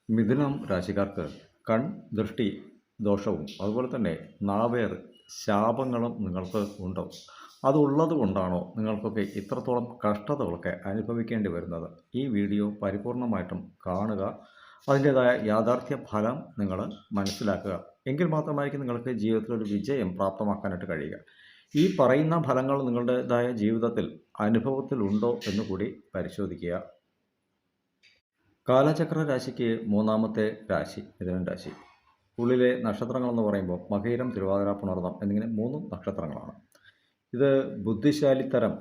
മിഥുനം രാശിക്കാർക്ക് കൺ ദൃഷ്ടി ദോഷവും അതുപോലെ തന്നെ നാവേർ ശാപങ്ങളും നിങ്ങൾക്ക് ഉണ്ടോ? അതുള്ളത് കൊണ്ടാണോ നിങ്ങൾക്കൊക്കെ ഇത്രത്തോളം കഷ്ടതകളൊക്കെ അനുഭവിക്കേണ്ടി വരുന്നത്? ഈ വീഡിയോ പരിപൂർണമായിട്ടും കാണുക. അതിൻ്റേതായ യാഥാർത്ഥ്യ ഫലം നിങ്ങൾ മനസ്സിലാക്കുക. എങ്കിൽ മാത്രമായിരിക്കും നിങ്ങൾക്ക് ജീവിതത്തിൽ ഒരു വിജയം പ്രാപ്തമാക്കാനായിട്ട് കഴിയുക. ഈ പറയുന്ന ഫലങ്ങൾ നിങ്ങളുടേതായ ജീവിതത്തിൽ അനുഭവത്തിലുണ്ടോ എന്ന് കൂടി പരിശോധിക്കുക. കാലചക്ര രാശിക്ക് മൂന്നാമത്തെ രാശി മിഥുനൻ രാശി. ഉള്ളിലെ നക്ഷത്രങ്ങളെന്ന് പറയുമ്പോൾ മകയിരം, തിരുവാതിര, പുണർന്നം എന്നിങ്ങനെ 3 നക്ഷത്രങ്ങളാണ്. ഇത് ബുദ്ധിശാലിത്തരം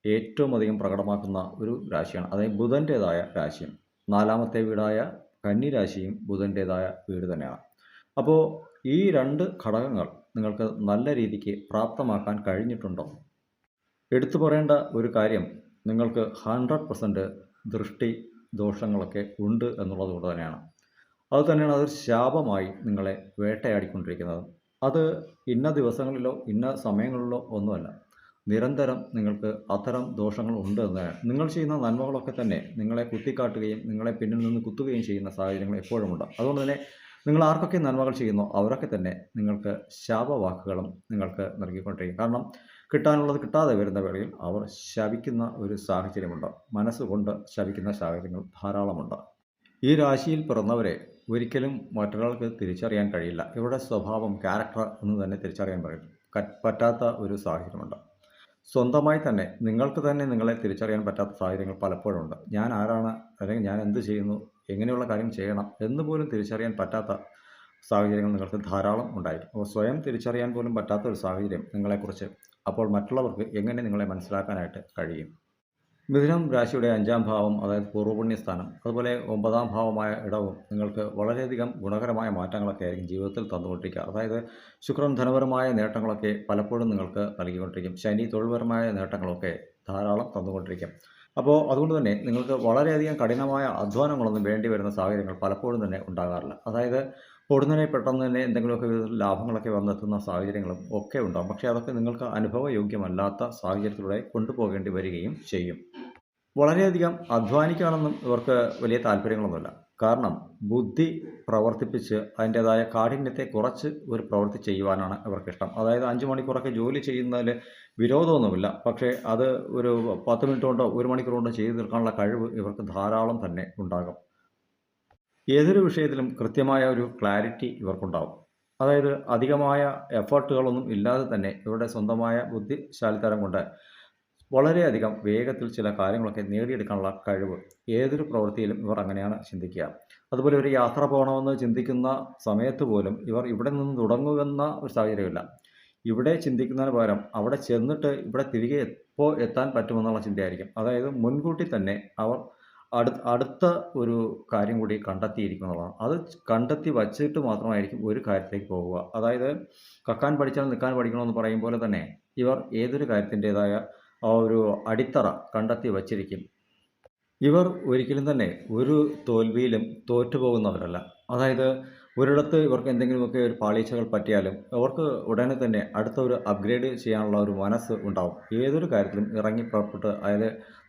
ഏറ്റവും അധികം പ്രകടമാക്കുന്ന ഒരു രാശിയാണ്. അതായത് ബുധൻ്റേതായ രാശിയും 4ാമത്തെ വീടായ കന്നി രാശിയും ബുധൻ്റേതായ വീട് തന്നെയാണ്. അപ്പോൾ ഈ 2 ഘടകങ്ങൾ നിങ്ങൾക്ക് നല്ല രീതിക്ക് പ്രാപ്തമാക്കാൻ കഴിഞ്ഞിട്ടുണ്ടോ? എടുത്തു പറയേണ്ട ഒരു കാര്യം, നിങ്ങൾക്ക് 100% ദൃഷ്ടി ദോഷങ്ങളൊക്കെ ഉണ്ട് എന്നുള്ളത് കൊണ്ട് തന്നെയാണ്. അതുതന്നെയാണ് അതൊരു ശാപമായി നിങ്ങളെ വേട്ടയാടിക്കൊണ്ടിരിക്കുന്നത്. അത് ഇന്ന ദിവസങ്ങളിലോ ഇന്ന സമയങ്ങളിലോ ഒന്നുമല്ല, നിരന്തരം നിങ്ങൾക്ക് അത്തരം ദോഷങ്ങൾ ഉണ്ട് എന്നതാണ്. നിങ്ങൾ ചെയ്യുന്ന നന്മകളൊക്കെ തന്നെ നിങ്ങളെ കുത്തിക്കാട്ടുകയും നിങ്ങളെ പിന്നിൽ നിന്ന് കുത്തുകയും ചെയ്യുന്ന സാഹചര്യങ്ങൾ എപ്പോഴുമുണ്ട്. അതുകൊണ്ട് തന്നെ നിങ്ങൾ ആർക്കൊക്കെ നന്മകൾ ചെയ്യുന്നോ അവരൊക്കെ തന്നെ നിങ്ങൾക്ക് ശാപവാക്കുകളും നിങ്ങൾക്ക് നൽകിക്കൊണ്ടിരിക്കും. കാരണം കിട്ടാനുള്ളത് കിട്ടാതെ വരുന്ന വേളയിൽ അവർ ശപിക്കുന്ന ഒരു സാഹചര്യമുണ്ട്. മനസ്സുകൊണ്ട് ശപിക്കുന്ന സാഹചര്യങ്ങൾ ധാരാളമുണ്ട്. ഈ രാശിയിൽ പിറന്നവരെ ഒരിക്കലും മറ്റൊരാൾക്ക് തിരിച്ചറിയാൻ കഴിയില്ല. ഇവരുടെ സ്വഭാവം, ക്യാരക്ടർ എന്ന് തന്നെ തിരിച്ചറിയാൻ പറ്റാത്ത ഒരു സാഹചര്യമുണ്ട്. സ്വന്തമായി തന്നെ നിങ്ങൾക്ക് തന്നെ നിങ്ങളെ തിരിച്ചറിയാൻ പറ്റാത്ത സാഹചര്യങ്ങൾ പലപ്പോഴുമുണ്ട്. ഞാൻ ആരാണ്, അല്ലെങ്കിൽ ഞാൻ എന്ത് ചെയ്യുന്നു, എങ്ങനെയുള്ള കാര്യം ചെയ്യണം എന്ന് പോലും തിരിച്ചറിയാൻ പറ്റാത്ത സാഹചര്യങ്ങൾ നിങ്ങൾക്ക് ധാരാളം ഉണ്ടായിരിക്കും. അപ്പോൾ സ്വയം തിരിച്ചറിയാൻ പോലും പറ്റാത്ത ഒരു സാഹചര്യം നിങ്ങളെക്കുറിച്ച്, അപ്പോൾ മറ്റുള്ളവർക്ക് എങ്ങനെ നിങ്ങളെ മനസ്സിലാക്കാനായിട്ട് കഴിയും? മിഥുനം രാശിയുടെ 5ാം ഭാവം, അതായത് പൂർവ്വപുണ്യസ്ഥാനം, അതുപോലെ 9ാം ഭാവമായ ഇടവും നിങ്ങൾക്ക് വളരെയധികം ഗുണകരമായ മാറ്റങ്ങളൊക്കെ ആയിരിക്കും ജീവിതത്തിൽ തന്നുകൊണ്ടിരിക്കുക. അതായത് ശുക്രൻ ധനപരമായ നേട്ടങ്ങളൊക്കെ പലപ്പോഴും നിങ്ങൾക്ക് നൽകിക്കൊണ്ടിരിക്കും. ശനി തൊഴിൽപരമായ നേട്ടങ്ങളൊക്കെ ധാരാളം തന്നുകൊണ്ടിരിക്കും. അപ്പോൾ അതുകൊണ്ട് തന്നെ നിങ്ങൾക്ക് വളരെയധികം കഠിനമായ അധ്വാനങ്ങളൊന്നും വേണ്ടി വരുന്ന സാഹചര്യങ്ങൾ പലപ്പോഴും തന്നെ ഉണ്ടാകാറില്ല. അതായത് പൊടുന്നനെ പെട്ടെന്ന് തന്നെ എന്തെങ്കിലുമൊക്കെ വിധത്തിൽ ലാഭങ്ങളൊക്കെ വന്നെത്തുന്ന സാഹചര്യങ്ങളും ഒക്കെ ഉണ്ടാകും. പക്ഷേ അതൊക്കെ നിങ്ങൾക്ക് അനുഭവയോഗ്യമല്ലാത്ത സാഹചര്യത്തിലൂടെ കൊണ്ടുപോകേണ്ടി വരികയും ചെയ്യും. വളരെയധികം അധ്വാനിക്കാനൊന്നും ഇവർക്ക് വലിയ താല്പര്യങ്ങളൊന്നുമില്ല. കാരണം ബുദ്ധി പ്രവർത്തിപ്പിച്ച് അതിൻ്റേതായ കാഠിന്യത്തെ കുറച്ച് ഒരു പ്രവൃത്തി ചെയ്യുവാനാണ് ഇവർക്കിഷ്ടം. അതായത് 5 മണിക്കൂറൊക്കെ ജോലി ചെയ്യുന്നതിൽ വിരോധമൊന്നുമില്ല. പക്ഷേ അത് ഒരു 10 മിനിറ്റ് കൊണ്ടോ 1 മണിക്കൂർ കൊണ്ടോ ചെയ്തു തീർക്കാനുള്ള കഴിവ് ഇവർക്ക് ധാരാളം തന്നെ ഉണ്ടാകും. ഏതൊരു വിഷയത്തിലും കൃത്യമായ ഒരു ക്ലാരിറ്റി ഇവർക്കുണ്ടാവും. അതായത് അധികമായ എഫേർട്ടുകളൊന്നും ഇല്ലാതെ തന്നെ ഇവരുടെ സ്വന്തമായ ബുദ്ധിശാലിത്തരം കൊണ്ട് വളരെയധികം വേഗത്തിൽ ചില കാര്യങ്ങളൊക്കെ നേടിയെടുക്കാനുള്ള കഴിവ്, ഏതൊരു പ്രവൃത്തിയിലും ഇവർ അങ്ങനെയാണ് ചിന്തിക്കുക. അതുപോലെ ഒരു യാത്ര പോകണമെന്ന് ചിന്തിക്കുന്ന സമയത്ത് പോലും ഇവർ ഇവിടെ നിന്ന് തുടങ്ങുമെന്ന ഒരു സാഹചര്യമില്ല. ഇവിടെ ചിന്തിക്കുന്നതിന് പകരം അവിടെ ചെന്നിട്ട് ഇവിടെ തിരികെ എപ്പോൾ എത്താൻ പറ്റുമെന്നുള്ള ചിന്തയായിരിക്കും. അതായത് മുൻകൂട്ടി തന്നെ അവർ അടുത്ത ഒരു കാര്യം കൂടി കണ്ടെത്തിയിരിക്കും എന്നുള്ളതാണ്. അത് കണ്ടെത്തി വച്ചിട്ട് മാത്രമായിരിക്കും ഒരു കാര്യത്തിലേക്ക് പോകുക. അതായത് കക്കാൻ പഠിച്ചാൽ നിൽക്കാൻ പഠിക്കണമെന്ന് പറയും പോലെ തന്നെ ഇവർ ഏതൊരു കാര്യത്തിൻ്റേതായ ആ ഒരു അടിത്തറ കണ്ടെത്തി വച്ചിരിക്കും. ഇവർ ഒരിക്കലും തന്നെ ഒരു തോൽവിയിലും തോറ്റുപോകുന്നവരല്ല. അതായത് ഒരിടത്ത് ഇവർക്ക് എന്തെങ്കിലുമൊക്കെ ഒരു പാളിച്ചകൾ പറ്റിയാലും അവർക്ക് ഉടനെ തന്നെ അടുത്ത ഒരു അപ്ഗ്രേഡ് ചെയ്യാനുള്ള ഒരു മനസ്സ് ഉണ്ടാവും. ഏതൊരു കാര്യത്തിലും ഇറങ്ങി പുറപ്പെട്ട് അതായത്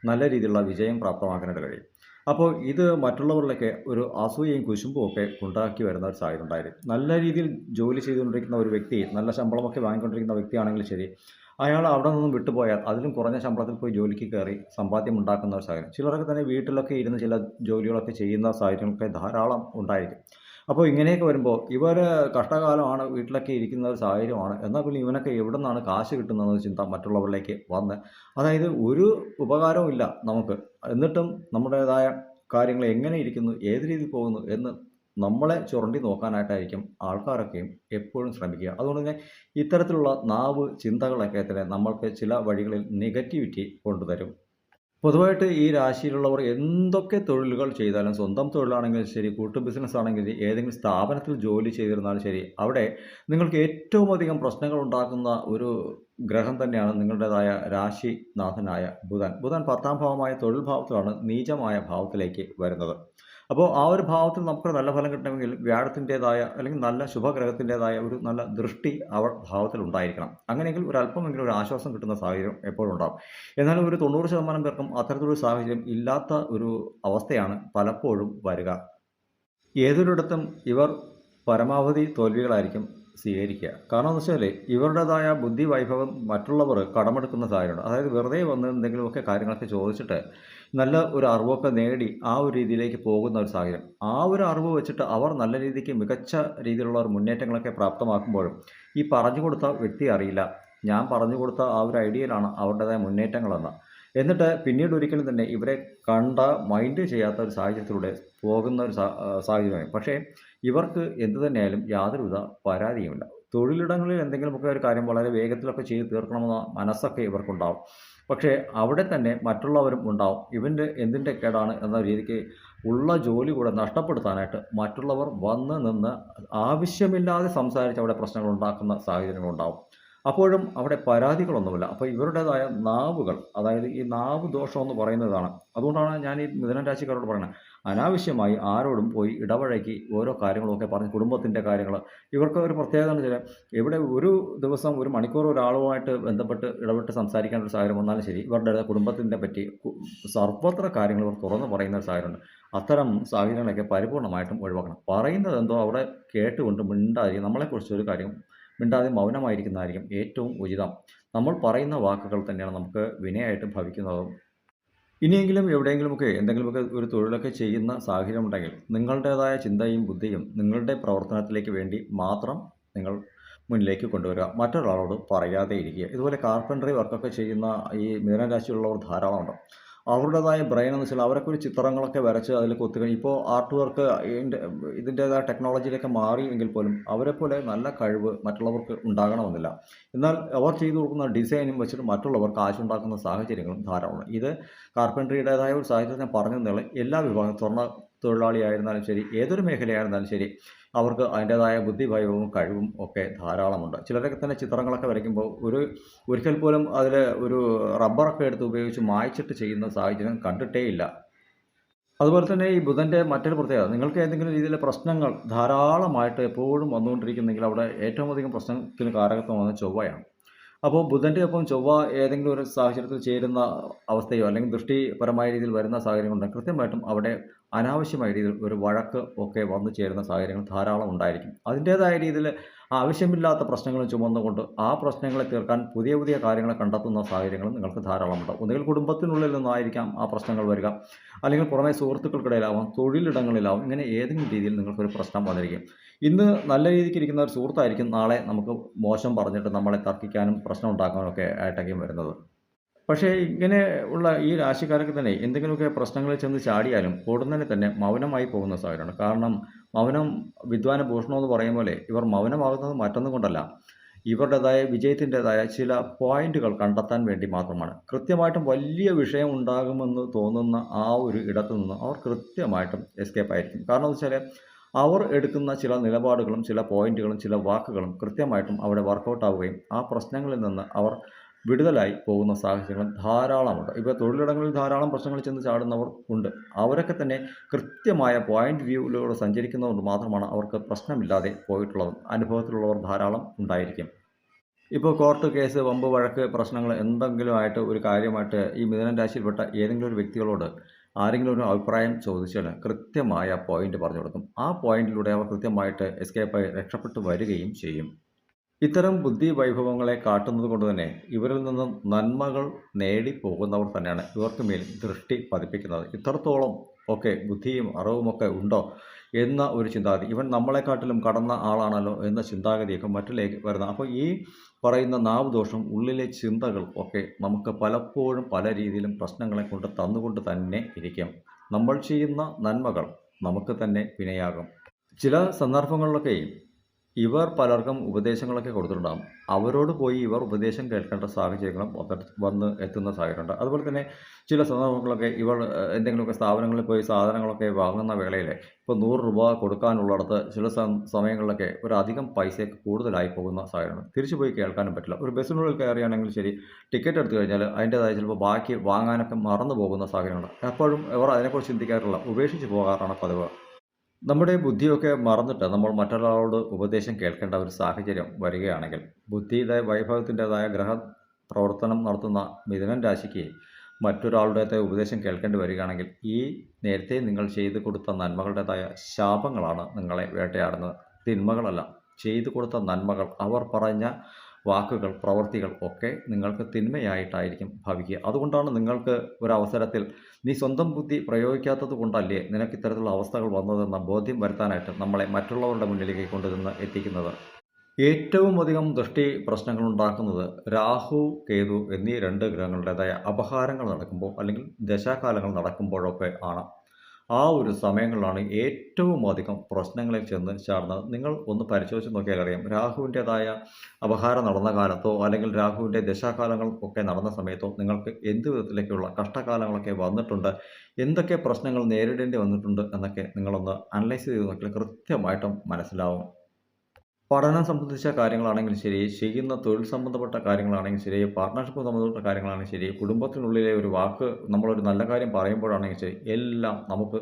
നല്ല രീതിയിലുള്ള വിജയം പ്രാപ്തമാക്കാനായിട്ട് കഴിയും. അപ്പോൾ ഇത് മറ്റുള്ളവരിലൊക്കെ ഒരു അസൂയയും കുശുമ്പും ഒക്കെ ഉണ്ടാക്കി വരുന്ന ഒരു സാഹചര്യം ഉണ്ടായിരിക്കും. നല്ല രീതിയിൽ ജോലി ചെയ്തുകൊണ്ടിരിക്കുന്ന ഒരു വ്യക്തി, നല്ല ശമ്പളമൊക്കെ വാങ്ങിക്കൊണ്ടിരിക്കുന്ന വ്യക്തിയാണെങ്കിൽ ശരി, അയാൾ അവിടെ നിന്നും വിട്ടുപോയാൽ അതിലും കുറഞ്ഞ ശമ്പളത്തിൽ പോയി ജോലിക്ക് കയറി സമ്പാദ്യം ഉണ്ടാക്കുന്ന ഒരു സാഹചര്യം. ചിലരൊക്കെ തന്നെ വീട്ടിലൊക്കെ ഇരുന്ന് ചില ജോലികളൊക്കെ ചെയ്യുന്ന സാഹചര്യങ്ങളൊക്കെ ധാരാളം ഉണ്ടായിരിക്കും. അപ്പോൾ ഇങ്ങനെയൊക്കെ വരുമ്പോൾ ഇവർ കഷ്ടകാലമാണ്, വീട്ടിലൊക്കെ ഇരിക്കുന്ന ഒരു സാഹചര്യമാണ്, എന്നാൽ പിന്നെ ഇവനൊക്കെ എവിടെ നിന്നാണ് കാശ് കിട്ടുന്നതെന്ന ചിന്ത മറ്റുള്ളവരിലേക്ക് വന്ന്, അതായത് ഒരു ഉപകാരവും ഇല്ല നമുക്ക്, എന്നിട്ടും നമ്മുടേതായ കാര്യങ്ങൾ എങ്ങനെ ഇരിക്കുന്നു, ഏത് രീതിയിൽ പോകുന്നു എന്ന് നമ്മളെ ചുരണ്ടി നോക്കാനായിട്ടായിരിക്കും ആൾക്കാരൊക്കെയും എപ്പോഴും ശ്രമിക്കുക. അതുകൊണ്ട് തന്നെ ഇത്തരത്തിലുള്ള നാവ് ചിന്തകളൊക്കെ തന്നെ നമ്മൾക്ക് ചില വഴികളിൽ നെഗറ്റിവിറ്റി കൊണ്ടുതരും. പൊതുവായിട്ട് ഈ രാശിയിലുള്ളവർ എന്തൊക്കെ തൊഴിലുകൾ ചെയ്താലും, സ്വന്തം തൊഴിലാണെങ്കിലും ശരി, കൂട്ടു ബിസിനസ് ആണെങ്കിൽ ഏതെങ്കിലും സ്ഥാപനത്തിൽ ജോലി ചെയ്തിരുന്നാലും ശരി, അവിടെ നിങ്ങൾക്ക് ഏറ്റവും അധികം പ്രശ്നങ്ങൾ ഉണ്ടാക്കുന്ന ഒരു ഗ്രഹം തന്നെയാണ് നിങ്ങളുടേതായ രാശിനാഥനായ ബുധൻ. ബുധൻ 10ാം ഭാവമായ തൊഴിൽ ഭാവത്തിലാണ് നീചമായ ഭാവത്തിലേക്ക് വരുന്നത്. അപ്പോൾ ആ ഒരു ഭാവത്തിൽ നമുക്ക് നല്ല ഫലം കിട്ടണമെങ്കിൽ വ്യാഴത്തിൻ്റേതായ അല്ലെങ്കിൽ നല്ല ശുഭഗ്രഹത്തിൻ്റേതായ ഒരു നല്ല ദൃഷ്ടി ഭാവത്തിൽ ഉണ്ടായിരിക്കണം. അങ്ങനെയെങ്കിൽ ഒരു അല്പമെങ്കിലും ഒരു ആശ്വാസം കിട്ടുന്ന സാഹചര്യം എപ്പോഴും ഉണ്ടാകും. എന്നാലും ഒരു 90% പേർക്കും അത്തരത്തിലൊരു സാഹചര്യം ഇല്ലാത്ത ഒരു അവസ്ഥയാണ് പലപ്പോഴും വരിക. ഏതൊരിടത്തും ഇവർ പരമാവധി തോൽവികളായിരിക്കും സ്വീകരിക്കുക. കാരണം എന്ന് വെച്ചാൽ ഇവരുടേതായ ബുദ്ധി വൈഭവം മറ്റുള്ളവർ കടമെടുക്കുന്ന സാഹചര്യമുണ്ട്. അതായത് വെറുതെ വന്ന് എന്തെങ്കിലുമൊക്കെ കാര്യങ്ങളൊക്കെ ചോദിച്ചിട്ട് നല്ല ഒരു അറിവൊക്കെ നേടി ആ ഒരു രീതിയിലേക്ക് പോകുന്ന ഒരു സാഹചര്യം. ആ ഒരു അറിവ് വെച്ചിട്ട് അവർ നല്ല രീതിക്ക് മികച്ച രീതിയിലുള്ള ഒരു മുന്നേറ്റങ്ങളൊക്കെ പ്രാപ്തമാക്കുമ്പോഴും ഈ പറഞ്ഞു കൊടുത്ത വ്യക്തി അറിയില്ല, ഞാൻ പറഞ്ഞു കൊടുത്ത ആ ഒരു ഐഡിയയിലാണ് അവരുടേതായ മുന്നേറ്റങ്ങളെന്ന്. എന്നിട്ട് പിന്നീട് ഒരിക്കലും തന്നെ ഇവരെ കണ്ട മൈൻഡ് ചെയ്യാത്ത ഒരു സാഹചര്യത്തിലൂടെ പോകുന്ന ഒരു സാഹചര്യമായി. പക്ഷേ ഇവർക്ക് എന്തു തന്നെയായാലും യാതൊരുവിധ പരാതിയുമില്ല. തൊഴിലിടങ്ങളിൽ എന്തെങ്കിലുമൊക്കെ ഒരു കാര്യം വളരെ വേഗത്തിലൊക്കെ ചെയ്ത് തീർക്കണമെന്ന മനസ്സൊക്കെ ഇവർക്കുണ്ടാവും. പക്ഷേ അവിടെ തന്നെ മറ്റുള്ളവരും ഉണ്ടാവും. ഇവൻ്റെ എന്തിൻ്റെ കേടാണ് എന്ന രീതിക്ക് ഉള്ള ജോലി കൂടെ നഷ്ടപ്പെടുത്താനായിട്ട് മറ്റുള്ളവർ വന്ന് നിന്ന് ആവശ്യമില്ലാതെ സംസാരിച്ച് അവിടെ പ്രശ്നങ്ങൾ ഉണ്ടാക്കുന്ന സാഹചര്യങ്ങളുണ്ടാവും. അപ്പോഴും അവിടെ പരാതികളൊന്നുമില്ല. അപ്പോൾ ഇവരുടേതായ നാവുകൾ, അതായത് ഈ നാവ് ദോഷം എന്ന് പറയുന്നതാണ്. അതുകൊണ്ടാണ് ഞാൻ ഈ മിഥുനം രാശിക്കാരോട് പറയുന്നത്, അനാവശ്യമായി ആരോടും പോയി ഇടപഴകി ഓരോ കാര്യങ്ങളൊക്കെ പറഞ്ഞ് കുടുംബത്തിൻ്റെ കാര്യങ്ങൾ ഇവർക്ക് ഒരു പ്രത്യേകത എന്ന് വെച്ചാൽ ഇവിടെ ഒരു ദിവസം ഒരു മണിക്കൂർ ഒരാളുമായിട്ട് ബന്ധപ്പെട്ട് ഇടപെട്ട് സംസാരിക്കേണ്ട ഒരു സാഹചര്യം വന്നാലും ശരി, ഇവരുടെ കുടുംബത്തിനെ പറ്റി സർവത്ര കാര്യങ്ങൾ ഇവർ തുറന്ന് പറയുന്ന ഒരു സാഹചര്യമുണ്ട്. അത്തരം സാഹചര്യങ്ങളൊക്കെ പരിപൂർണമായിട്ടും ഒഴിവാക്കണം. പറയുന്നത് എന്തോ അവിടെ കേട്ടുകൊണ്ട് മിണ്ടാതിരിക്കും. നമ്മളെക്കുറിച്ച് ഒരു കാര്യം മിണ്ടാതെ മൗനമായിരിക്കുന്നതായിരിക്കും ഏറ്റവും ഉചിതം. നമ്മൾ പറയുന്ന വാക്കുകൾ തന്നെയാണ് നമുക്ക് വിനയായിട്ട് ഭവിക്കുന്നതും. ഇനിയെങ്കിലും എവിടെയെങ്കിലുമൊക്കെ എന്തെങ്കിലുമൊക്കെ ഒരു തൊഴിലൊക്കെ ചെയ്യുന്ന സാഹചര്യമുണ്ടെങ്കിൽ നിങ്ങളുടേതായ ചിന്തയും ബുദ്ധിയും നിങ്ങളുടെ പ്രവർത്തനത്തിലേക്ക് വേണ്ടി മാത്രം നിങ്ങൾ മുന്നിലേക്ക് കൊണ്ടുവരിക. മറ്റൊരാളോട് പറയാതെ ഇരിക്കുക. ഇതുപോലെ കാർപ്പൻട്രി വർക്കൊക്കെ ചെയ്യുന്ന ഈ മിഥുന രാശിയിലുള്ളവർ ധാരാളമുണ്ട്. അവരുടേതായ ബ്രെയിൻ എന്ന് വെച്ചാൽ അവരൊക്കെ ഒരു ചിത്രങ്ങളൊക്കെ വരച്ച് അതിൽ കൊത്തുകഴിഞ്ഞ് ഇപ്പോൾ ആർട്ട് വർക്ക് ഇതിൻ്റേതായ ടെക്നോളജിയിലൊക്കെ മാറി എങ്കിൽ പോലും അവരെപ്പോലെ നല്ല കഴിവ് മറ്റുള്ളവർക്ക് ഉണ്ടാകണമെന്നില്ല. എന്നാൽ അവർ ചെയ്തു കൊടുക്കുന്ന ഡിസൈനും വെച്ചിട്ട് മറ്റുള്ളവർക്ക് കാശുണ്ടാക്കുന്ന സാഹചര്യങ്ങളും ധാരാളമാണ്. ഇത് കാർപ്പൻട്രിയുടേതായ ഒരു സാഹചര്യം ഞാൻ പറഞ്ഞു തന്നാൽ എല്ലാ വിഭാഗം സ്വർണ്ണ തൊഴിലാളിയായിരുന്നാലും ശരി, ഏതൊരു മേഖലയായിരുന്നാലും ശരി, അവർക്ക് അതിൻ്റേതായ ബുദ്ധിവൈഭവവും കഴിവും ഒക്കെ ധാരാളമുണ്ട്. ചിലരൊക്കെ തന്നെ ചിത്രങ്ങളൊക്കെ വരയ്ക്കുമ്പോൾ ഒരിക്കൽ പോലും അതിൽ ഒരു റബ്ബറൊക്കെ എടുത്ത് ഉപയോഗിച്ച് മായ്ച്ചിട്ട് ചെയ്യുന്ന സാഹചര്യം കണ്ടിട്ടേയില്ല. അതുപോലെ തന്നെ ഈ ബുധൻ്റെ മറ്റൊരു പ്രത്യേകത, നിങ്ങൾക്ക് ഏതെങ്കിലും രീതിയിലെ പ്രശ്നങ്ങൾ ധാരാളമായിട്ട് എപ്പോഴും വന്നുകൊണ്ടിരിക്കുന്നെങ്കിൽ അവിടെ ഏറ്റവും അധികം പ്രശ്നത്തിന് കാരകത്വമാകുന്നത് ചൊവ്വയാണ്. അപ്പോൾ ബുധൻ്റെ ഒപ്പം ചൊവ്വ ഏതെങ്കിലും ഒരു സാഹചര്യത്തിൽ ചേരുന്ന അവസ്ഥയോ അല്ലെങ്കിൽ ദൃഷ്ടിപരമായ രീതിയിൽ വരുന്ന സാഹചര്യങ്ങളുണ്ടെങ്കിൽ കൃത്യമായിട്ടും അവിടെ അനാവശ്യമായ രീതിയിൽ ഒരു വഴക്ക് ഒക്കെ വന്നു ചേരുന്ന സാഹചര്യങ്ങൾ ധാരാളം ഉണ്ടായിരിക്കും. അതിൻ്റേതായ രീതിയിൽ ആവശ്യമില്ലാത്ത പ്രശ്നങ്ങൾ ചുമന്നുകൊണ്ട് ആ പ്രശ്നങ്ങളെ തീർക്കാൻ പുതിയ പുതിയ കാര്യങ്ങളെ കണ്ടെത്തുന്ന സാഹചര്യങ്ങളും നിങ്ങൾക്ക് ധാരാളമുണ്ട്. ഒന്നുകിൽ കുടുംബത്തിനുള്ളിൽ നിന്നായിരിക്കാം ആ പ്രശ്നങ്ങൾ വരിക, അല്ലെങ്കിൽ പുറമെ സുഹൃത്തുക്കൾക്കിടയിലാവാം, തൊഴിലിടങ്ങളിലാവും. ഇങ്ങനെ ഏതെങ്കിലും രീതിയിൽ നിങ്ങൾക്കൊരു പ്രശ്നം വന്നിരിക്കും. ഇന്ന് നല്ല രീതിക്ക് ഇരിക്കുന്ന ഒരു സുഹൃത്തായിരിക്കും നാളെ നമുക്ക് മോശം പറഞ്ഞിട്ട് നമ്മളെ തർക്കിക്കാനും പ്രശ്നം ഉണ്ടാക്കാനും ഒക്കെ ആയിട്ടൊക്കെയും വരുന്നത്. പക്ഷേ ഇങ്ങനെ ഉള്ള ഈ രാശിക്കാരൊക്കെ തന്നെ എന്തെങ്കിലുമൊക്കെ പ്രശ്നങ്ങളിൽ ചെന്ന് ചാടിയാലും ഉടനെ തന്നെ മൗനമായി പോകുന്ന സാഹചര്യമാണ്. കാരണം മൗനം വിദ്വാന ഭൂഷണം എന്ന് പറയും പോലെ ഇവർ മൗനമാകുന്നത് മറ്റൊന്നും കൊണ്ടല്ല, ഇവരുടേതായ വിജയത്തിൻ്റെതായ ചില പോയിന്റുകൾ കണ്ടെത്താൻ വേണ്ടി മാത്രമാണ്. കൃത്യമായിട്ടും വലിയ വിഷയം ഉണ്ടാകുമെന്ന് തോന്നുന്ന ആ ഒരു ഇടത്തു നിന്ന് അവർ കൃത്യമായിട്ടും എസ്കേപ്പ് ആയിരിക്കും. കാരണം എന്ന് വെച്ചാൽ അവർ എടുക്കുന്ന ചില നിലപാടുകളും ചില പോയിന്റുകളും ചില വാക്കുകളും കൃത്യമായിട്ടും അവിടെ വർക്കൗട്ട് ആവുകയും ആ പ്രശ്നങ്ങളിൽ നിന്ന് അവർ വിടുതലായി പോകുന്ന സാഹചര്യങ്ങൾ ധാരാളമുണ്ട്. ഇപ്പോൾ തൊഴിലിടങ്ങളിൽ ധാരാളം പ്രശ്നങ്ങൾ ചെന്ന് ചാടുന്നവർ ഉണ്ട്. അവരൊക്കെ തന്നെ കൃത്യമായ പോയിന്റ് വ്യൂവിലൂടെ സഞ്ചരിക്കുന്നതുകൊണ്ട് മാത്രമാണ് അവർക്ക് പ്രശ്നമില്ലാതെ പോയിട്ടുള്ളത്. അനുഭവത്തിലുള്ളവർ ധാരാളം ഉണ്ടായിരിക്കും. ഇപ്പോൾ കോർട്ട് കേസ്, വമ്പ് വഴക്ക്, പ്രശ്നങ്ങൾ എന്തെങ്കിലും ആയിട്ട് ഒരു കാര്യമായിട്ട് ഈ മിഥുനം രാശിയിൽപ്പെട്ട ഏതെങ്കിലും ഒരു വ്യക്തികളോട് ആരെങ്കിലും ഒരു അഭിപ്രായം ചോദിച്ചാൽ കൃത്യമായ പോയിന്റ് പറഞ്ഞു കൊടുക്കും. ആ പോയിന്റിലൂടെ അവർ കൃത്യമായിട്ട് എസ്കേപ്പായി രക്ഷപ്പെട്ടു വരികയും ചെയ്യും. ഇത്തരം ബുദ്ധി വൈഭവങ്ങളെ കാട്ടുന്നത് കൊണ്ട് തന്നെ ഇവരിൽ നിന്നും നന്മകൾ നേടി പോകുന്നവർ തന്നെയാണ് ഇവർക്ക് മേൽ ദൃഷ്ടി പതിപ്പിക്കുന്നത്. ഇത്രത്തോളം ഒക്കെ ബുദ്ധിയും അറിവുമൊക്കെ ഉണ്ടോ എന്ന ഒരു ചിന്താഗതി, ഇവൻ നമ്മളെക്കാട്ടിലും കടന്ന ആളാണല്ലോ എന്ന ചിന്താഗതിയൊക്കെ മറ്റിലേക്ക് വരുന്ന. അപ്പോൾ ഈ പറയുന്ന നാവ് ദോഷം, ഉള്ളിലെ ചിന്തകൾ ഒക്കെ നമുക്ക് പലപ്പോഴും പല രീതിയിലും പ്രശ്നങ്ങളെ കൊണ്ട് തന്നുകൊണ്ട് തന്നെ ഇരിക്കും. നമ്മൾ ചെയ്യുന്ന നന്മകൾ നമുക്ക് തന്നെ വിനയാകും. ചില സന്ദർഭങ്ങളിലൊക്കെ ഇവർ പലർക്കും ഉപദേശങ്ങളൊക്കെ കൊടുത്തിട്ടുണ്ടാകും. അവരോട് പോയി ഇവർ ഉപദേശം കേൾക്കേണ്ട സാഹചര്യങ്ങളും വന്ന് എത്തുന്ന സാഹചര്യമുണ്ട്. അതുപോലെ തന്നെ ചില സന്ദർഭങ്ങളൊക്കെ ഇവർ എന്തെങ്കിലുമൊക്കെ സ്ഥാപനങ്ങളിൽ പോയി സാധനങ്ങളൊക്കെ വാങ്ങുന്ന വേളയിൽ ഇപ്പോൾ 100 രൂപ കൊടുക്കാനുള്ളിടത്ത് ചില സമയങ്ങളിലൊക്കെ ഒരു അധികം പൈസയൊക്കെ കൂടുതലായി പോകുന്ന സാഹചര്യമാണ്. തിരിച്ചു പോയി കേൾക്കാനും പറ്റില്ല. ഒരു ബസ്സിനുള്ളിൽ കയറിയാണെങ്കിൽ ശരി, ടിക്കറ്റ് എടുത്തു കഴിഞ്ഞാൽ അതിൻ്റേതായ ചിലപ്പോൾ ബാക്കി വാങ്ങാനൊക്കെ മറന്നു പോകുന്ന സാഹചര്യമുണ്ട്. എപ്പോഴും ഇവർ അതിനെക്കുറിച്ച് ചിന്തിക്കാറില്ല, ഉപേക്ഷിച്ച് പോകാറാണ് പതിവ്. നമ്മുടെ ബുദ്ധിയൊക്കെ മറന്നിട്ട് നമ്മൾ മറ്റൊരാളോട് ഉപദേശം കേൾക്കേണ്ട ഒരു സാഹചര്യം വരികയാണെങ്കിൽ ബുദ്ധിയുടെ വൈഭവത്തിൻ്റെതായ ഗ്രഹ പ്രവർത്തനം നടത്തുന്ന മിഥുനം രാശിക്ക് മറ്റൊരാളുടേതായ ഉപദേശം കേൾക്കേണ്ടി വരികയാണെങ്കിൽ ഈ നേരത്തെ നിങ്ങൾ ചെയ്തു കൊടുത്ത നന്മകളുടേതായ ശാപങ്ങളാണ് നിങ്ങളെ വേട്ടയാടുന്നത്, തിന്മകളല്ല. ചെയ്തു കൊടുത്ത നന്മകൾ, അവർ പറഞ്ഞ വാക്കുകൾ, പ്രവൃത്തികൾ ഒക്കെ നിങ്ങൾക്ക് തിന്മയായിട്ടായിരിക്കും ഭവിക്കുക. അതുകൊണ്ടാണ് നിങ്ങൾക്ക് ഒരവസരത്തിൽ നീ സ്വന്തം ബുദ്ധി പ്രയോഗിക്കാത്തത് കൊണ്ടല്ലേ നിനക്ക് ഇത്തരത്തിലുള്ള അവസ്ഥകൾ വന്നതെന്ന ബോധ്യം വരുത്താനായിട്ട് നമ്മളെ മറ്റുള്ളവരുടെ മുന്നിലേക്ക് കൊണ്ടുവന്ന് എത്തിക്കുന്നത്. ഏറ്റവും അധികം ദൃഷ്ടി പ്രശ്നങ്ങളുണ്ടാക്കുന്നത് രാഹു, കേതു എന്നീ 2 ഗ്രഹങ്ങളുടേതായ അപഹാരങ്ങൾ നടക്കുമ്പോൾ അല്ലെങ്കിൽ ദശാകാലങ്ങൾ നടക്കുമ്പോഴൊക്കെ ആണ്. ആ ഒരു സമയങ്ങളിലാണ് ഏറ്റവും അധികം പ്രശ്നങ്ങളിൽ ചെന്ന് ചാടുന്നത്. നിങ്ങൾ ഒന്ന് പരിശോധിച്ച് നോക്കിയാൽ അറിയാം. രാഹുവിൻ്റേതായ അപഹാരം നടന്ന കാലത്തോ അല്ലെങ്കിൽ രാഹുവിൻ്റെ ദശാകാലങ്ങൾ ഒക്കെ നടന്ന സമയത്തോ നിങ്ങൾക്ക് എന്ത് വിധത്തിലേക്കുള്ള കഷ്ടകാലങ്ങളൊക്കെ വന്നിട്ടുണ്ട്, എന്തൊക്കെ പ്രശ്നങ്ങൾ നേരിടേണ്ടി വന്നിട്ടുണ്ട് എന്നൊക്കെ നിങ്ങളൊന്ന് അനലൈസ് ചെയ്ത് നോക്കിയാൽ കൃത്യമായിട്ടും മനസ്സിലാവും. പഠനം സംബന്ധിച്ച കാര്യങ്ങളാണെങ്കിലും ശരി, ചെയ്യുന്ന തൊഴിൽ സംബന്ധപ്പെട്ട കാര്യങ്ങളാണെങ്കിലും ശരി, പാർട്ട്ണർഷിപ്പ് സംബന്ധപ്പെട്ട കാര്യങ്ങളാണെങ്കിലും ശരി, കുടുംബത്തിനുള്ളിലെ ഒരു വാക്ക് നമ്മളൊരു നല്ല കാര്യം പറയുമ്പോഴാണെങ്കിലും ശരി, എല്ലാം നമുക്ക്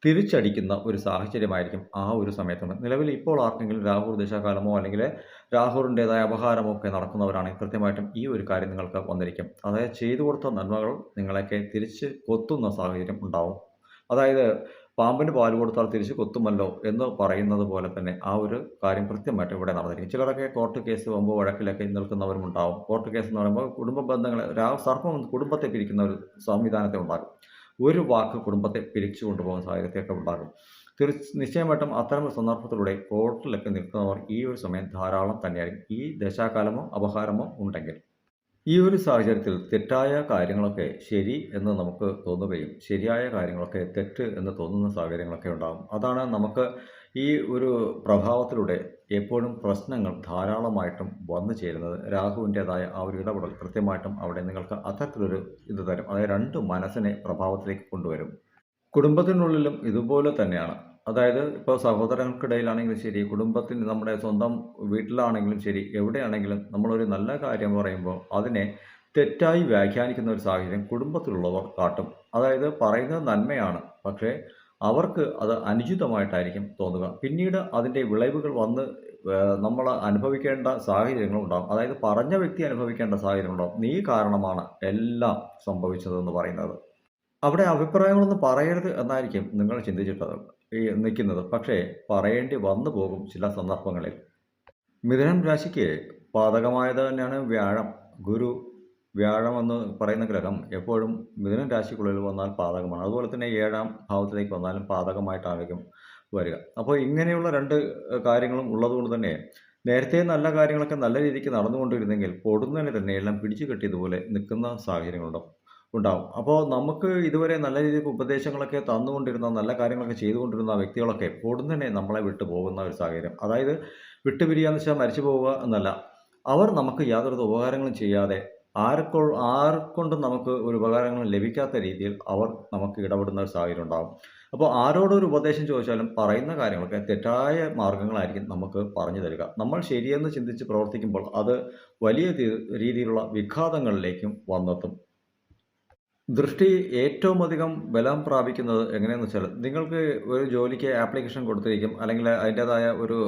തിരിച്ചടിക്കുന്ന ഒരു സാഹചര്യമായിരിക്കും ആ ഒരു സമയത്തുണ്ട്. നിലവിൽ ഇപ്പോൾ ആർക്കെങ്കിലും രാഹു ദശാകാലമോ അല്ലെങ്കിൽ രാഹുവിൻ്റേതായ അപഹാരമോ ഒക്കെ നടക്കുന്നവരാണെങ്കിൽ കൃത്യമായിട്ടും ഈ ഒരു കാര്യം നിങ്ങൾക്ക് വന്നിരിക്കും. അതായത് ചെയ്തു കൊടുത്ത നന്മകൾ നിങ്ങളെയൊക്കെ തിരിച്ച് കൊത്തുന്ന സാഹചര്യം ഉണ്ടാവും. അതായത് പാമ്പിന് പാല് കൊടുത്താൽ തിരിച്ച് കൊത്തുമല്ലോ എന്ന് പറയുന്നത് പോലെ തന്നെ ആ ഒരു കാര്യം കൃത്യമായിട്ട് ഇവിടെ നടന്നിരിക്കും. ചിലരൊക്കെ കോർട്ട് കേസ് വമ്പ് വഴക്കിലൊക്കെ നിൽക്കുന്നവരുമുണ്ടാവും. കോർട്ട് കേസ് എന്ന് പറയുമ്പോൾ കുടുംബ ബന്ധങ്ങളെ സർപ്പം കുടുംബത്തെ പിരിക്കുന്ന ഒരു സംവിധാനത്തെ ഉണ്ടാകും. ഒരു വാക്ക് കുടുംബത്തെ പിരിച്ചു കൊണ്ടുപോകുന്ന സാഹചര്യത്തെയൊക്കെ ഉണ്ടാകും. നിശ്ചയമായിട്ടും അത്തരം സന്ദർഭത്തിലൂടെ കോർട്ടിലൊക്കെ നിൽക്കുന്നവർ ഈ ഒരു സമയം ധാരാളം തന്നെയായിരിക്കും, ഈ ദശാകാലമോ അപഹാരമോ ഉണ്ടെങ്കിൽ. ഈ ഒരു സാഹചര്യത്തിൽ തെറ്റായ കാര്യങ്ങളൊക്കെ ശരി എന്ന് നമുക്ക് തോന്നുകയും ശരിയായ കാര്യങ്ങളൊക്കെ തെറ്റ് എന്ന് തോന്നുന്ന സാഹചര്യങ്ങളൊക്കെ ഉണ്ടാകും. അതാണ് നമുക്ക് ഈ ഒരു പ്രഭാവത്തിലൂടെ എപ്പോഴും പ്രശ്നങ്ങൾ ധാരാളമായിട്ടും വന്നു ചേരുന്നത്. രാഹുവിൻ്റേതായ ആ ഒരു ഇടപെടൽ കൃത്യമായിട്ടും അവിടെ നിങ്ങൾക്ക് അത്തരത്തിലൊരു ഇത് തരും. അതായത് 2 മനസ്സിനെ പ്രഭാവത്തിലേക്ക് കൊണ്ടുവരും. കുടുംബത്തിനുള്ളിലും ഇതുപോലെ തന്നെയാണ്. അതായത് ഇപ്പോൾ സഹോദരങ്ങൾക്കിടയിലാണെങ്കിലും ശരി, കുടുംബത്തിന് നമ്മുടെ സ്വന്തം വീട്ടിലാണെങ്കിലും ശരി, എവിടെയാണെങ്കിലും നമ്മളൊരു നല്ല കാര്യം പറയുമ്പോൾ അതിനെ തെറ്റായി വ്യാഖ്യാനിക്കുന്ന ഒരു സാഹചര്യം കുടുംബത്തിലുള്ളവർ കാട്ടും. അതായത് പറയുന്നത് നന്മയാണ്, പക്ഷേ അവർക്ക് അത് അനുചിതമായിട്ടായിരിക്കും തോന്നുക. പിന്നീട് അതിൻ്റെ വിളവുകൾ വന്ന് നമ്മൾ അനുഭവിക്കേണ്ട സാഹചര്യങ്ങളുണ്ടാകും. അതായത് പറഞ്ഞ വ്യക്തി അനുഭവിക്കേണ്ട സാഹചര്യങ്ങളുണ്ടാകും. നീ കാരണമാണ് എല്ലാം സംഭവിച്ചതെന്ന് പറയുന്നത്. അവിടെ അഭിപ്രായങ്ങളൊന്നും പറയരുത് എന്നായിരിക്കും നിങ്ങൾ ചിന്തിച്ചിട്ടത് നിൽക്കുന്നത്. പക്ഷേ പറയേണ്ടി വന്നു പോകും ചില സന്ദർഭങ്ങളിൽ. മിഥുനം രാശിക്ക് പാതകമായത് തന്നെയാണ് വ്യാഴം. ഗുരു, വ്യാഴം എന്ന് പറയുന്ന ഗ്രഹം എപ്പോഴും മിഥുനം രാശിക്കുള്ളിൽ വന്നാൽ പാതകമാണ്. അതുപോലെ തന്നെ 7ാം ഭാവത്തിലേക്ക് വന്നാലും പാതകമായിട്ടായിരിക്കും വരിക. അപ്പോൾ ഇങ്ങനെയുള്ള 2 കാര്യങ്ങളും ഉള്ളതുകൊണ്ട് തന്നെ നേരത്തെ നല്ല കാര്യങ്ങളൊക്കെ നല്ല രീതിക്ക് നടന്നുകൊണ്ടിരുന്നെങ്കിൽ പൊടുന്നതിന് തന്നെ എല്ലാം പിടിച്ചു കെട്ടിയതുപോലെ നിൽക്കുന്ന സാഹചര്യങ്ങളുണ്ടാവും. അപ്പോൾ നമുക്ക് ഇതുവരെ നല്ല രീതിക്ക് ഉപദേശങ്ങളൊക്കെ തന്നുകൊണ്ടിരുന്ന, നല്ല കാര്യങ്ങളൊക്കെ ചെയ്തുകൊണ്ടിരുന്ന വ്യക്തികളൊക്കെ പൊടുന്നനെ നമ്മളെ വിട്ടു പോകുന്ന ഒരു സാഹചര്യം. അതായത് വിട്ടുപിരിയാന്ന് വെച്ചാൽ മരിച്ചു പോവുക എന്നല്ല. അവർ നമുക്ക് യാതൊരു ഉപകാരങ്ങളും ചെയ്യാതെ ആർക്കൊണ്ടും നമുക്ക് ഒരു ഉപകാരങ്ങളും ലഭിക്കാത്ത രീതിയിൽ അവർ നമുക്ക് ഇടപെടുന്ന ഒരു സാഹചര്യം ഉണ്ടാകും. അപ്പോൾ ആരോടൊരു ഉപദേശം ചോദിച്ചാലും പറയുന്ന കാര്യങ്ങളൊക്കെ തെറ്റായ മാർഗ്ഗങ്ങളായിരിക്കും നമുക്ക് പറഞ്ഞു തരിക. നമ്മൾ ശരിയെന്ന് ചിന്തിച്ച് പ്രവർത്തിക്കുമ്പോൾ അത് വലിയ രീതിയിലുള്ള വിഘാതങ്ങളിലേക്കും വന്നെത്തും. ദൃഷ്ടി ഏറ്റവും അധികം ബലം പ്രാപിക്കുന്നത് എങ്ങനെയെന്ന് വെച്ചാൽ, നിങ്ങൾക്ക് ഒരു ജോലിക്ക് ആപ്ലിക്കേഷൻ കൊടുത്തിരിക്കും, അല്ലെങ്കിൽ അതിൻ്റേതായ ഒരു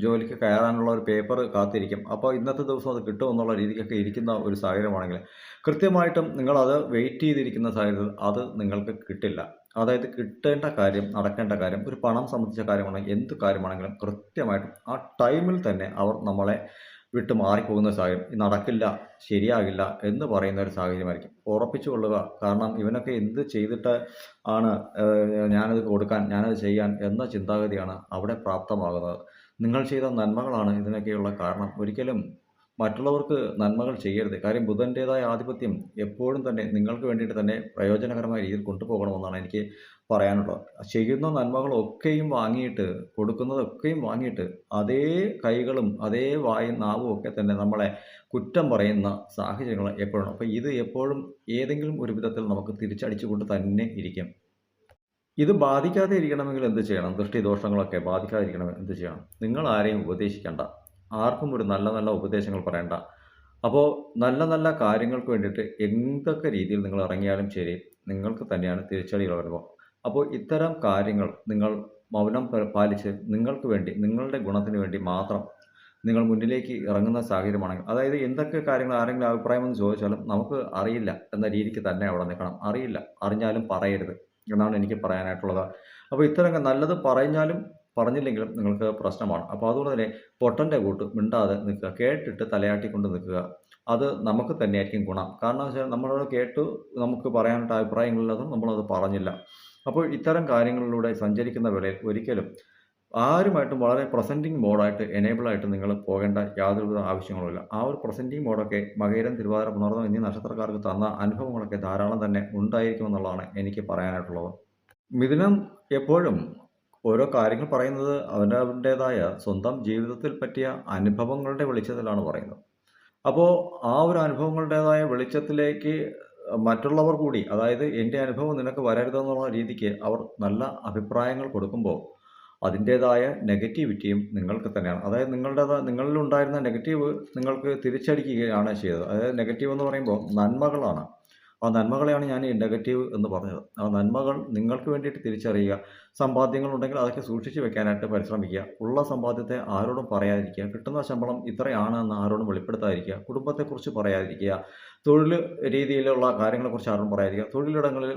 ജോലിക്ക് കയറാനുള്ള ഒരു പേപ്പർ കാത്തിരിക്കും. അപ്പോൾ ഇന്നത്തെ ദിവസം അത് കിട്ടുമെന്നുള്ള രീതിക്കൊക്കെ ഇരിക്കുന്ന ഒരു സാഹചര്യമാണെങ്കിൽ കൃത്യമായിട്ടും നിങ്ങളത് വെയിറ്റ് ചെയ്തിരിക്കുന്ന സാഹചര്യത്തിൽ അത് നിങ്ങൾക്ക് കിട്ടില്ല. അതായത് കിട്ടേണ്ട കാര്യം, നടക്കേണ്ട കാര്യം, ഒരു പണം സംബന്ധിച്ച കാര്യമാണെങ്കിൽ എന്ത് കാര്യമാണെങ്കിലും കൃത്യമായിട്ടും ആ ടൈമിൽ തന്നെ അവർ നമ്മളെ വിട്ട് മാറിപ്പോകുന്ന സാഹചര്യം, നടക്കില്ല, ശരിയാകില്ല എന്ന് പറയുന്ന ഒരു സാഹചര്യമായിരിക്കും. ഉറപ്പിച്ചു കൊള്ളുക. കാരണം ഇവനൊക്കെ എന്ത് ചെയ്തിട്ട് ആണ് ഞാനത് കൊടുക്കാൻ, ഞാനത് ചെയ്യാൻ എന്ന ചിന്താഗതിയാണ് അവിടെ പ്രാപ്തമാകുന്നത്. നിങ്ങൾ ചെയ്ത നന്മകളാണ് ഇതിനൊക്കെയുള്ള കാരണം. ഒരിക്കലും മറ്റുള്ളവർക്ക് നന്മകൾ ചെയ്യരുത്. കാര്യം ബുധൻ്റേതായ ആധിപത്യം എപ്പോഴും തന്നെ നിങ്ങൾക്ക് വേണ്ടിയിട്ട് തന്നെ പ്രയോജനകരമായ രീതിയിൽ കൊണ്ടുപോകണമെന്നാണ് എനിക്ക് പറയാനുള്ളത്. ചെയ്യുന്ന നന്മകളൊക്കെയും വാങ്ങിയിട്ട്, കൊടുക്കുന്നതൊക്കെയും വാങ്ങിയിട്ട് അതേ കൈകളും അതേ വായും നാവും ഒക്കെ തന്നെ നമ്മളെ കുറ്റം പറയുന്ന സാഹചര്യങ്ങൾ എപ്പോഴും. അപ്പോൾ ഇത് എപ്പോഴും ഏതെങ്കിലും ഒരു വിധത്തിൽ നമുക്ക് തിരിച്ചടിച്ചുകൊണ്ട് തന്നെ ഇരിക്കും. ഇത് ബാധിക്കാതെ ഇരിക്കണമെങ്കിൽ എന്ത് ചെയ്യണം? ദൃഷ്ടിദോഷങ്ങളൊക്കെ ബാധിക്കാതിരിക്കണമെങ്കിൽ എന്ത് ചെയ്യണം? നിങ്ങൾ ആരെയും ഉപദേശിക്കേണ്ട. ആർക്കും ഒരു നല്ല നല്ല ഉപദേശങ്ങൾ പറയണ്ട. അപ്പോൾ നല്ല നല്ല കാര്യങ്ങൾക്ക് വേണ്ടിയിട്ട് എന്തൊക്കെ രീതിയിൽ നിങ്ങൾ ഇറങ്ങിയാലും ശരി, നിങ്ങൾക്ക് തന്നെയാണ് തിരിച്ചടികൾ വരുമ്പോൾ. അപ്പോൾ ഇത്തരം കാര്യങ്ങൾ നിങ്ങൾ മൗനം പാലിച്ച് നിങ്ങൾക്ക് വേണ്ടി, നിങ്ങളുടെ ഗുണത്തിന് വേണ്ടി മാത്രം നിങ്ങൾ മുന്നിലേക്ക് ഇറങ്ങുന്ന സാഹചര്യമാണെങ്കിൽ, അതായത് എന്തൊക്കെ കാര്യങ്ങൾ ആരെങ്കിലും അഭിപ്രായമെന്ന് ചോദിച്ചാലും നമുക്ക് അറിയില്ല എന്ന രീതിക്ക് തന്നെ അവിടെ നിൽക്കണം. അറിയില്ല, അറിഞ്ഞാലും പറയരുത് എന്നാണ് എനിക്ക് പറയാനായിട്ടുള്ളത്. അപ്പോൾ ഇത്തരം നല്ലത് പറഞ്ഞാലും പറഞ്ഞില്ലെങ്കിലും നിങ്ങൾക്ക് പ്രശ്നമാണ്. അപ്പോൾ അതുകൊണ്ട് തന്നെ പൊട്ടൻ്റെ കൂട്ട് മിണ്ടാതെ നിൽക്കുക. കേട്ടിട്ട് തലയാട്ടിക്കൊണ്ട് നിൽക്കുക. അത് നമുക്ക് തന്നെയായിരിക്കും ഗുണം. കാരണം വെച്ചാൽ നമ്മളത് കേട്ടു, നമുക്ക് പറയാനായിട്ട് അഭിപ്രായങ്ങളില്ലതും നമ്മളത് പറഞ്ഞില്ല. അപ്പോൾ ഇത്തരം കാര്യങ്ങളിലൂടെ സഞ്ചരിക്കുന്ന വേളയിൽ ഒരിക്കലും ആരുമായിട്ടും വളരെ പ്രസൻറ്റിംഗ് മോഡായിട്ട് എനേബിളായിട്ട് നിങ്ങൾ പോകേണ്ട യാതൊരുവിധ ആവശ്യങ്ങളുമില്ല. ആ ഒരു പ്രസൻറ്റിംഗ് മോഡൊക്കെ മകയിരം, തിരുവാതിര, പുണർന്നം എന്നീ നക്ഷത്രക്കാർക്ക് തന്ന അനുഭവങ്ങളൊക്കെ ധാരാളം തന്നെ ഉണ്ടായിരിക്കുമെന്നുള്ളതാണ് എനിക്ക് പറയാനായിട്ടുള്ളത്. മിഥുനം എപ്പോഴും ഓരോ കാര്യങ്ങൾ പറയുന്നത് അവനവൻ്റേതായ സ്വന്തം ജീവിതത്തിൽ പറ്റിയ അനുഭവങ്ങളുടെ വെളിച്ചത്തിലാണ് പറയുന്നത്. അപ്പോൾ ആ ഒരു അനുഭവങ്ങളുടേതായ വെളിച്ചത്തിലേക്ക് മറ്റുള്ളവർ കൂടി, അതായത് എൻ്റെ അനുഭവം നിനക്ക് വരരുതെന്നുള്ള രീതിക്ക് അവർ നല്ല അഭിപ്രായങ്ങൾ കൊടുക്കുമ്പോൾ അതിൻ്റേതായ നെഗറ്റിവിറ്റിയും നിങ്ങൾക്ക് തന്നെയാണ്. അതായത് നിങ്ങളിലുണ്ടായിരുന്ന നെഗറ്റീവ് നിങ്ങൾക്ക് തിരിച്ചടിക്കുകയാണ് ചെയ്തത്. അതായത് നെഗറ്റീവ് എന്ന് പറയുമ്പോൾ നന്മകളാണ്. ആ നന്മകളെയാണ് ഞാൻ ഈ നെഗറ്റീവ് എന്ന് പറഞ്ഞത്. ആ നന്മകൾ നിങ്ങൾക്ക് വേണ്ടിയിട്ട് തിരിച്ചറിയുക. സമ്പാദ്യങ്ങളുണ്ടെങ്കിൽ അതൊക്കെ സൂക്ഷിച്ച് വെക്കാനായിട്ട് പരിശ്രമിക്കുക. ഉള്ള സമ്പാദ്യത്തെ ആരോടും പറയാതിരിക്കുക. കിട്ടുന്ന ശമ്പളം ഇത്രയാണ് എന്ന് ആരോടും വെളിപ്പെടുത്താതിരിക്കുക. കുടുംബത്തെക്കുറിച്ച് പറയാതിരിക്കുക. തൊഴിൽ രീതിയിലുള്ള കാര്യങ്ങളെക്കുറിച്ച് ആരോടും പറയാതിരിക്കുക. തൊഴിലിടങ്ങളിൽ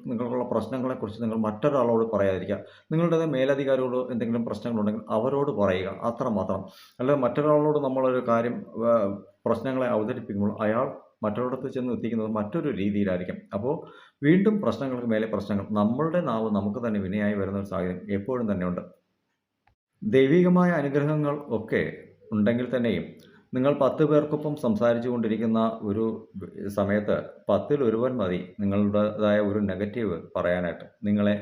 നിങ്ങൾക്കുള്ള പ്രശ്നങ്ങളെക്കുറിച്ച് നിങ്ങൾ മറ്റൊരാളോട് പറയാതിരിക്കുക. നിങ്ങളുടെ മേലധികാരിയോട് എന്തെങ്കിലും പ്രശ്നങ്ങളുണ്ടെങ്കിൽ അവരോട് പറയുക. അത്രമാത്രം. അല്ലാതെ മറ്റൊരാളോട് നമ്മളൊരു കാര്യം പ്രശ്നങ്ങളെ അവതരിപ്പിക്കുമ്പോൾ അയാൾ മറ്റൊരിടത്ത് ചെന്ന് എത്തിക്കുന്നത് മറ്റൊരു രീതിയിലായിരിക്കും. അപ്പോൾ വീണ്ടും പ്രശ്നങ്ങൾക്ക് മേലെ പ്രശ്നങ്ങൾ. നമ്മളുടെ നാവ് നമുക്ക് തന്നെ വിനയായി വരുന്ന ഒരു സാഹചര്യം എപ്പോഴും തന്നെ ഉണ്ട്. ദൈവികമായ അനുഗ്രഹങ്ങൾ ഒക്കെ ഉണ്ടെങ്കിൽ തന്നെയും നിങ്ങൾ 10 പേർക്കൊപ്പം സംസാരിച്ചു കൊണ്ടിരിക്കുന്ന ഒരു സമയത്ത് 10-ൽ ഒരുവൻ മതി നിങ്ങളുടേതായ ഒരു നെഗറ്റീവ് പറയാനായിട്ട്. നിങ്ങളെ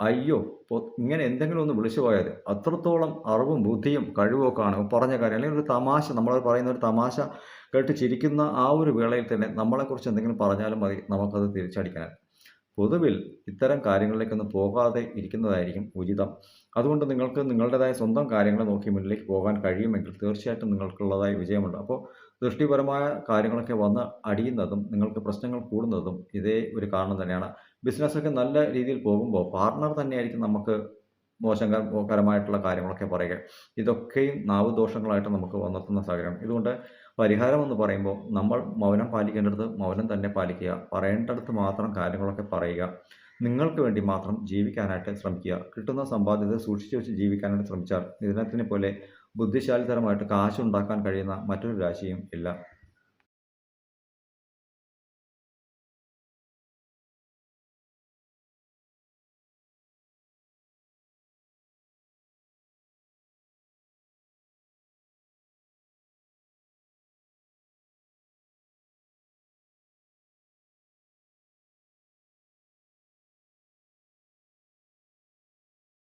അയ്യോ ഇങ്ങനെ എന്തെങ്കിലും ഒന്ന് വിളിച്ചു പോയാൽ അത്രത്തോളം അറിവും ബുദ്ധിയും കഴിവും ഒക്കെ ആണ് പറഞ്ഞ കാര്യം. അല്ലെങ്കിൽ ഒരു തമാശ, നമ്മൾ പറയുന്ന ഒരു തമാശ കേട്ട് ചിരിക്കുന്ന ആ ഒരു വേളയിൽ തന്നെ നമ്മളെക്കുറിച്ച് എന്തെങ്കിലും പറഞ്ഞാലും മതി നമുക്കത് തിരിച്ചടിക്കാൻ. പൊതുവിൽ ഇത്തരം കാര്യങ്ങളിലേക്കൊന്നും പോകാതെ ഇരിക്കുന്നതായിരിക്കും ഉചിതം. അതുകൊണ്ട് നിങ്ങൾക്ക് നിങ്ങളുടേതായ സ്വന്തം കാര്യങ്ങൾ നോക്കി മുന്നിലേക്ക് പോകാൻ കഴിയുമെങ്കിൽ തീർച്ചയായിട്ടും നിങ്ങൾക്കുള്ളതായ വിജയമുണ്ട്. അപ്പോൾ ദൃഷ്ടിപരമായ കാര്യങ്ങളൊക്കെ വന്ന് അടിയുന്നതും നിങ്ങൾക്ക് പ്രശ്നങ്ങൾ കൂടുന്നതും ഇതേ ഒരു കാരണം തന്നെയാണ്. ബിസിനസ്സൊക്കെ നല്ല രീതിയിൽ പോകുമ്പോൾ പാർട്ണർ തന്നെയായിരിക്കും നമുക്ക് മോശകരമായിട്ടുള്ള കാര്യങ്ങളൊക്കെ പറയുക. ഇതൊക്കെയും നാവുദോഷങ്ങളായിട്ട് നമുക്ക് വന്നെത്തുന്ന സാഹചര്യം. ഇതുകൊണ്ട് പരിഹാരം എന്ന് പറയുമ്പോൾ നമ്മൾ മൗനം പാലിക്കേണ്ടടുത്ത് മൗനം തന്നെ പാലിക്കുക. പറയേണ്ടടുത്ത് മാത്രം കാര്യങ്ങളൊക്കെ പറയുക. നിങ്ങൾക്ക് വേണ്ടി മാത്രം ജീവിക്കാനായിട്ട് ശ്രമിക്കുക. കിട്ടുന്ന സമ്പാദ്യത്തെ സൂക്ഷിച്ചു വെച്ച് ജീവിക്കാനായിട്ട് ശ്രമിച്ചാൽ മിഥുനത്തിനെ പോലെ ബുദ്ധിശാലിതരമായിട്ട് കാശുണ്ടാക്കാൻ കഴിയുന്ന മറ്റൊരു രാശിയും ഇല്ല.